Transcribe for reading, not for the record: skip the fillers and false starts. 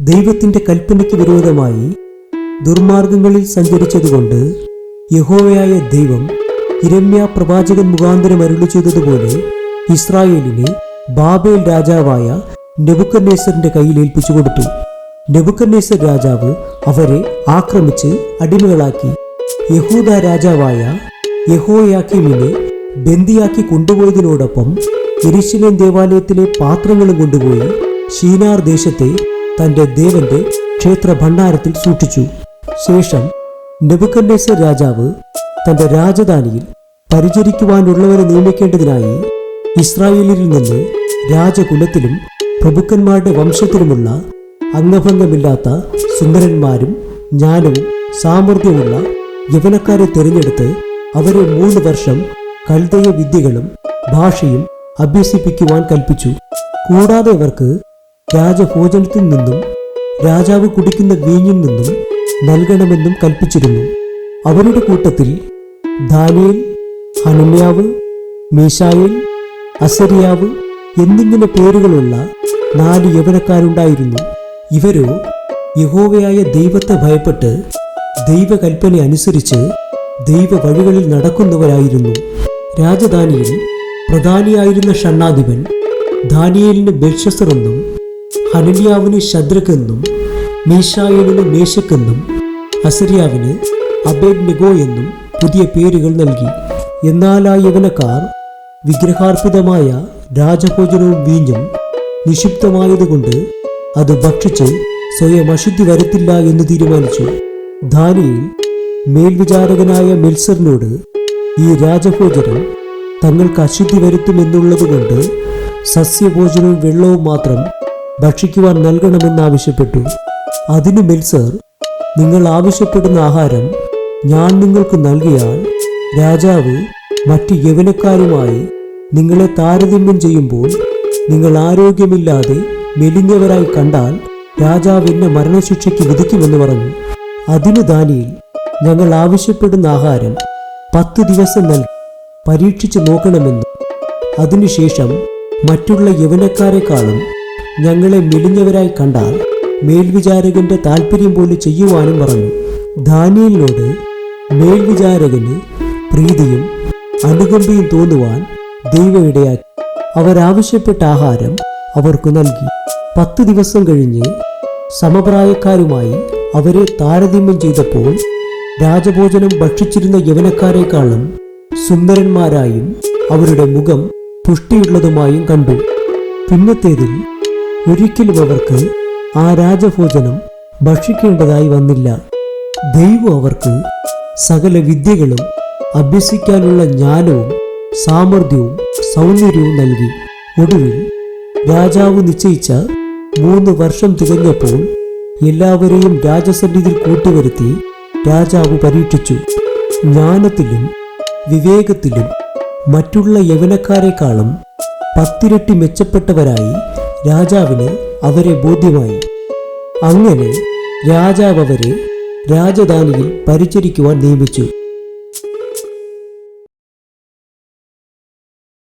ദൈവത്തിൻ്റെ കൽപ്പനയ്ക്ക് വിരോധമായി ദുർമാർഗങ്ങളിൽ സഞ്ചരിച്ചതുകൊണ്ട് യഹോവയായ ദൈവം യിരെമ്യാ പ്രവാചകൻ മുഖാന്തരം അരുളി ചെയ്തതുപോലെ ഇസ്രായേലിനെ ബാബേൽ രാജാവായ നെബൂഖദ്നേസറിന്റെ കയ്യിൽ ഏൽപ്പിച്ചു കൊടുത്തു. നെബൂഖദ്നേസർ രാജാവ് അവരെ ആക്രമിച്ച് അടിമകളാക്കി. യഹൂദ രാജാവായ യെഹോയാക്കീമിനെ ബന്ദിയാക്കി കൊണ്ടുപോയതിനോടൊപ്പം യെരൂശലേം ദേവാലയത്തിലെ പാത്രങ്ങളും കൊണ്ടുപോയി ശീനാർ ദേശത്തെ തന്റെ ദേവന്റെ ക്ഷേത്ര ഭണ്ഡാരത്തിൽ സൂക്ഷിച്ചു. ശേഷം നെബൂഖദ്നേസർ രാജാവ് തന്റെ രാജധാനിയിൽ പരിചരിക്കുവാനുള്ളവരെ നിയമിക്കേണ്ടതിനായി ഇസ്രായേലിൽ നിന്ന് രാജകുലത്തിലും പ്രഭുക്കന്മാരുടെ വംശത്തിലുമുള്ള അംഗഭംഗമില്ലാത്ത സുന്ദരന്മാരും ജ്ഞാനവും സാമർഥ്യമുള്ള യവനക്കാരെ തിരഞ്ഞെടുത്ത് അവരെ 3 വർഷം കൽദയ വിദ്യകളും ഭാഷയും അഭ്യസിപ്പിക്കുവാൻ കൽപ്പിച്ചു. കൂടാതെ അവർക്ക് രാജഭോജനത്തിൽ നിന്നും രാജാവ് കുടിക്കുന്ന വീഞ്ഞിൽ നിന്നും നൽകണമെന്നും കൽപ്പിച്ചിരുന്നു. അവരുടെ കൂട്ടത്തിൽ ദാനിയേൽ, ഹനന്യാവ്, മീശായേൽ, അസരിയാവ് എന്നിങ്ങനെ പേരുകളുള്ള 4 യവനക്കാരുണ്ടായിരുന്നു. ഇവരോ യഹോവയായ ദൈവത്തെ ഭയപ്പെട്ട് ദൈവകൽപ്പന അനുസരിച്ച് ദൈവ വഴികളിൽ നടക്കുന്നവരായിരുന്നു. രാജധാനിയിൽ പ്രധാനിയായിരുന്ന ഷണ്ണാധിപൻ ദാനിയേലിന് ബെൽഷസർ എന്നും ഹനന്യാവിന് ശദ്രക് എന്നും മീശായേലിന് മേശക് എന്നും അസരിയാവിന് അബേദ്നെഗോ എന്നും പുതിയ പേരുകൾ നൽകി. എന്നാൽ ആ യവനക്കാർ വിഗ്രഹാർപ്പിതമായ രാജഭോജനവും വീഞ്ഞും നിക്ഷിപ്തമായതുകൊണ്ട് അത് ഭക്ഷിച്ച് സ്വയം അശുദ്ധി വരുത്തില്ല എന്ന് തീരുമാനിച്ചു. ദാനിയേൽ മേൽവിചാരകനായ മെൽസറിനോട് ഈ രാജഭോജനം തങ്ങൾക്ക് അശുദ്ധി വരുത്തുമെന്നുള്ളതുകൊണ്ട് സസ്യഭോജനവും വെള്ളവും മാത്രം ഭക്ഷിക്കുവാൻ നൽകണമെന്നാവശ്യപ്പെട്ടു. അതിന് മെൽസർ, നിങ്ങൾ ആവശ്യപ്പെടുന്ന ആഹാരം ഞാൻ നിങ്ങൾക്ക് നൽകിയാൽ രാജാവ് മറ്റ് യവനക്കാരുമായി നിങ്ങളെ താരതമ്യം ചെയ്യുമ്പോൾ നിങ്ങൾ ആരോഗ്യമില്ലാതെ മെലിഞ്ഞവരായി കണ്ടാൽ രാജാവ് എന്നെ മരണശിക്ഷയ്ക്ക് വിധിക്കുമെന്ന് പറഞ്ഞു. അതിന് ദാനിയേൽ, ഞങ്ങൾ ആവശ്യപ്പെടുന്ന ആഹാരം 10 ദിവസം നൽകി പരീക്ഷിച്ച് നോക്കണമെന്നും അതിനുശേഷം മറ്റുള്ള യവനക്കാരെക്കാളും ഞങ്ങളെ മെലിഞ്ഞവരായി കണ്ടാൽ മേൽവിചാരകന്റെ താല്പര്യം പോലെ ചെയ്യുവാനും പറഞ്ഞു. ദാനിയേലിനോട് മേൽവിചാരകന് പ്രീതിയും അനുകമ്പയും തോന്നുവാൻ ദൈവം ഇടയാക്കി. അവരാവശ്യപ്പെട്ട ആഹാരം അവർക്ക് നൽകി. 10 ദിവസം കഴിഞ്ഞ് സമപ്രായക്കാരുമായി അവരെ താരതമ്യം ചെയ്തപ്പോൾ രാജഭോജനം ഭക്ഷിച്ചിരുന്ന യവനക്കാരെക്കാളും സുന്ദരന്മാരായും അവരുടെ മുഖം പുഷ്ടിയുള്ളതുമായും കണ്ടു. പിന്നത്തേതിൽ ഒരിക്കലും അവർക്ക് ആ രാജഭോജനം ഭക്ഷിക്കേണ്ടതായി വന്നില്ല. ദൈവം അവർക്ക് സകല വിദ്യകളും അഭ്യസിക്കാനുള്ള ജ്ഞാനവും സാമർഥ്യവും സൗന്ദര്യവും നൽകി. ഒടുവിൽ രാജാവ് നിശ്ചയിച്ച 3 വർഷം തികഞ്ഞപ്പോൾ എല്ലാവരെയും രാജസന്നിധിയിൽ കൂട്ടിവരുത്തി രാജാവ് പരീക്ഷിച്ചു. ജ്ഞാനത്തിലും വിവേകത്തിലും മറ്റുള്ള യവനക്കാരെക്കാളും 10 ഇരട്ടി മെച്ചപ്പെട്ടവരായി രാജാവിന് അവരെ ബോധ്യമായി. അങ്ങനെ രാജാവ് അവരെ രാജധാനിയിൽ പരിചരിക്കുവാൻ നിയമിച്ചു.